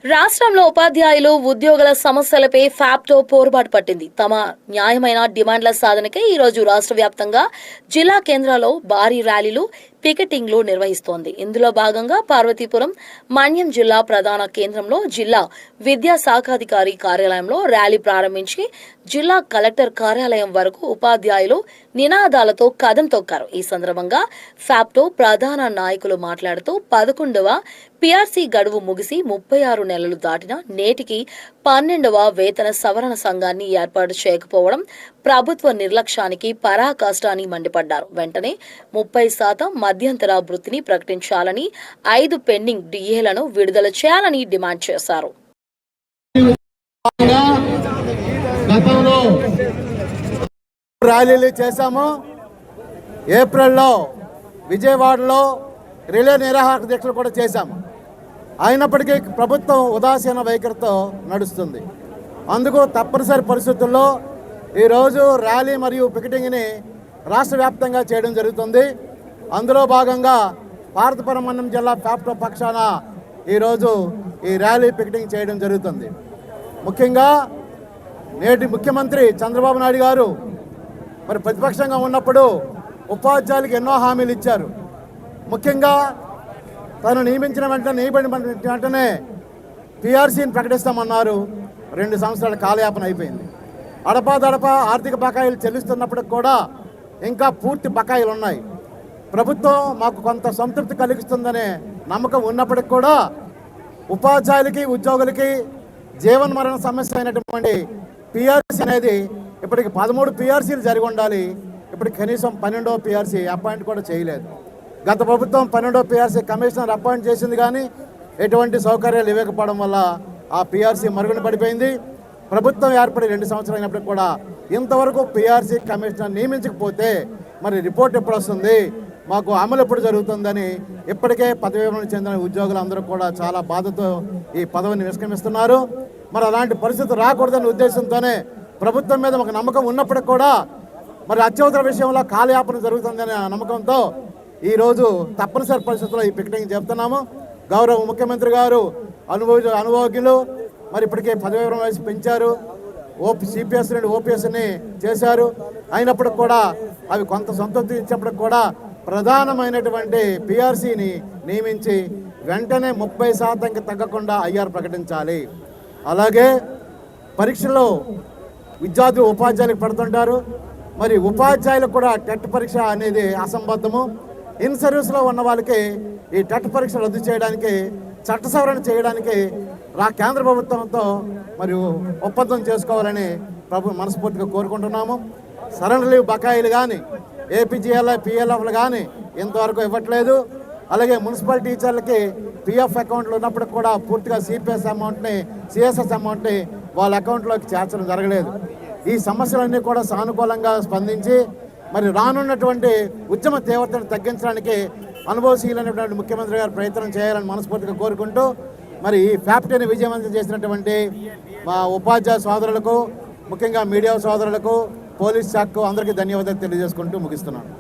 రాష్ట్రంలో ఉపాధ్యాయులు ఉద్యోగుల సమస్యలపై ఫ్యాప్టో పోరుబాటు పట్టింది. తమ న్యాయమైన డిమాండ్ల సాధనకే ఈరోజు రాష్ట్ర వ్యాప్తంగా జిల్లా కేంద్రాల్లో భారీ ర్యాలీలు, పికెటింగ్లు నిర్వహిస్తోంది. ఇందులో భాగంగా పార్వతీపురం మన్యం జిల్లా ప్రధాన కేంద్రంలో జిల్లా విద్యా శాఖాధికారి కార్యాలయంలో ర్యాలీ ప్రారంభించి జిల్లా కలెక్టర్ కార్యాలయం వరకు ఉపాధ్యాయులు నినాదాలతో కదం తొక్కారు. ఈ సందర్భంగా ఫ్యాప్టో ప్రధాన నాయకులు మాట్లాడుతూ 11వ పిఆర్సీ గడువు ముగిసి 36 నెలలు దాటిన నేటికి 12వ వేతన సవరణ సంఘాన్ని ఏర్పాటు చేయకపోవడం ప్రభుత్వ నిర్లక్ష్యానికి పరాకాష్ట అని మండిపడ్డారు. వెంటనే 30% మధ్యంతర వృత్తిని ప్రకటించాలని, 5 పెండింగ్ డిఏలను విడుదల చేయాలని డిమాండ్ చేశారు. ర్యాలీలు చేశాము. ఏప్రిల్లో విజయవాడలో రిలే నిరాహార దీక్షలు కూడా చేశాము. అయినప్పటికీ ప్రభుత్వం ఉదాసీన వైఖరితో నడుస్తుంది. అందుకు తప్పనిసరి పరిస్థితుల్లో ఈరోజు ర్యాలీ మరియు పికెటింగ్ని రాష్ట్ర వ్యాప్తంగా చేయడం జరుగుతుంది. అందులో భాగంగా పార్వతీపురం మన్యం జిల్లా ఫ్యాప్టో పక్షాన ఈరోజు ఈ ర్యాలీ పికెటింగ్ చేయడం జరుగుతుంది. ముఖ్యంగా నేటి ముఖ్యమంత్రి చంద్రబాబు నాయుడు గారు మరి ప్రతిపక్షంగా ఉన్నప్పుడు ఉపాధ్యాయులకు ఎన్నో హామీలు ఇచ్చారు. ముఖ్యంగా తను నియమించిన వెంటనే పిఆర్సీని ప్రకటిస్తామన్నారు. 2 సంవత్సరాల కాలయాపన అయిపోయింది. అడపాదడపా ఆర్థిక బకాయిలు చెల్లిస్తున్నప్పటికి కూడా ఇంకా పూర్తి బకాయిలు ఉన్నాయి. ప్రభుత్వం మాకు కొంత సంతృప్తి కలిగిస్తుందనే నమ్మకం ఉన్నప్పటికి కూడా ఉపాధ్యాయులకి, ఉద్యోగులకి జీవన మరణ సమస్య అయినటువంటి పిఆర్సీ అనేది ఇప్పటికి 13 పిఆర్సీలు జరిగి ఉండాలి. ఇప్పటికి కనీసం 12వ పిఆర్సీ అపాయింట్ కూడా చేయలేదు. గత ప్రభుత్వం 12వ పిఆర్సీ కమిషనర్ అపాయింట్ చేసింది, కానీ ఎటువంటి సౌకర్యాలు ఇవ్వకపోవడం వల్ల ఆ పిఆర్సీ మరుగున పడిపోయింది. ప్రభుత్వం ఏర్పడి 2 సంవత్సరాలు అయినప్పటికీ కూడా ఇంతవరకు పిఆర్సీ కమిషనర్ నియమించకపోతే మరి రిపోర్ట్ ఎప్పుడు వస్తుంది, మాకు అమలు ఎప్పుడు జరుగుతుందని ఇప్పటికే పదవి విరమణ చెందిన ఉద్యోగులందరూ కూడా చాలా బాధతో ఈ పదవిని నిష్క్రమిస్తున్నారు. మరి అలాంటి పరిస్థితి రాకూడదనే ఉద్దేశంతోనే ప్రభుత్వం మీద ఒక నమ్మకం ఉన్నప్పటికి కూడా మరి అత్యవసర విషయంలో కాలయాపన జరుగుతుందనే నమ్మకంతో ఈరోజు తప్పనిసరి పరిస్థితుల్లో ఈ పికెటింగ్ చెప్తున్నాము. గౌరవ ముఖ్యమంత్రి గారు అనుభవజ్ఞులు, మరి ఇప్పటికే పదవి విరమణ వయసు పెంచారు. సిపిఎస్ నుండి ఓపీఎస్ని చేశారు. అయినప్పటికి కూడా అవి కొంత సంతృప్తి ఇచ్చినప్పటికి కూడా ప్రధానమైనటువంటి పిఆర్సీని నియమించి వెంటనే 30%కి తగ్గకుండా ఐఆర్ ప్రకటించాలి. అలాగే పరీక్షలో విద్యార్థులు ఉపాధ్యాయులకు పెడుతుంటారు. మరి ఉపాధ్యాయులకు కూడా టెట్ పరీక్ష అనేది అసంబద్ధము. ఇన్ సర్వీస్లో ఉన్న వాళ్ళకి ఈ టెట్ పరీక్ష రద్దు చేయడానికి, చట్ట సవరణ చేయడానికి కేంద్ర ప్రభుత్వంతో మరియు ఒప్పందం చేసుకోవాలని మనస్ఫూర్తిగా కోరుకుంటున్నాము. సరెండర్ లీవ్ బకాయిలు కానీ, ఏపీజీఎల్ఐ పిఎల్ఎఫ్లు కానీ ఇంతవరకు ఇవ్వట్లేదు. అలాగే మున్సిపల్ టీచర్లకి పిఎఫ్ అకౌంట్లు ఉన్నప్పటికి కూడా పూర్తిగా సిపిఎస్ అమౌంట్ని, సిఎస్ఎస్ అమౌంట్ని వాళ్ళ అకౌంట్లోకి చేర్చడం జరగలేదు. ఈ సమస్యలన్నీ కూడా సానుకూలంగా స్పందించి మరి రానున్నటువంటి ఉద్యమ తీవ్రతను తగ్గించడానికి అనుభవశీలైనటువంటి ముఖ్యమంత్రి గారు ప్రయత్నం చేయాలని మనస్ఫూర్తిగా కోరుకుంటూ మరి ఈ ఫ్యాప్టోని విజయవంతం చేసినటువంటి మా ఉపాధ్యాయ సోదరులకు, ముఖ్యంగా మీడియా సోదరులకు, పోలీస్ శాఖకు అందరికీ ధన్యవాదాలు తెలియజేసుకుంటూ ముగిస్తున్నాను.